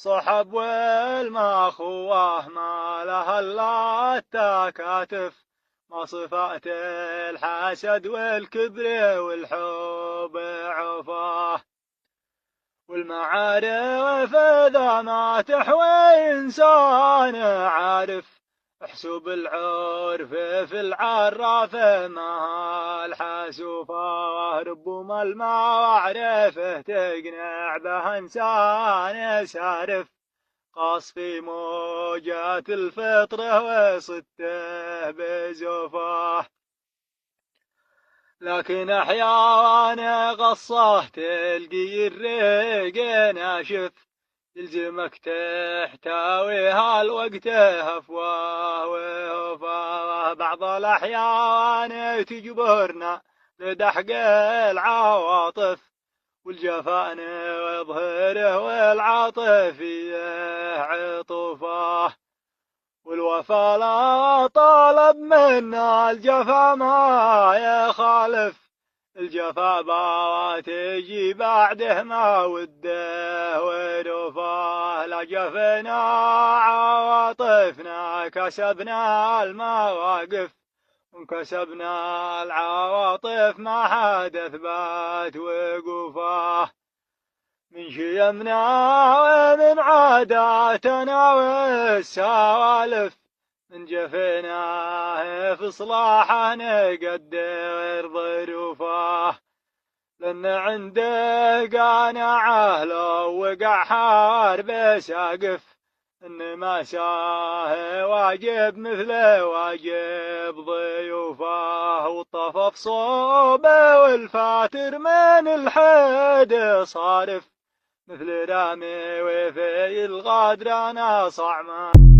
صحب والمخوه ما لها الا التكاتف، ما صفات الحسد والكبر والحب عفاه. والمعارف إذا ما تحوي إنسان عارف، احسب العرف في العراف ما الحاسوفة. ربما المعارف تقنع به إنسان سارف، قاص في موجات الفطرة وصدته بزوفاه. لكن أحيانا غصه تلقي الريق ناشف، يلزمك تحتويها الوقت هفواه وهفاه. بعض الأحيان تجبرنا لدحق العواطف، والجفان يظهره والعاطفية عطوفاه. والوفا لا طالب منا الجفا ما يخالف، الجفا تجي بعده ما وده ونوفاه. لا جفنا عواطفنا كسبنا المواقف، وكسبنا العواطف ما حد اثبات وقفاه. من شيمنا ومن عاداتنا والسوالف، من جفيناه في صلاحه نقدر ظروفه. لأن عنده قانعه لو وقع حارب ساقف، إن ما ساه واجب مثل واجب ضيوفه. والطفف صوبه والفاتر من الحد صارف، مثل رامي وفي الغادر أنا صعمان.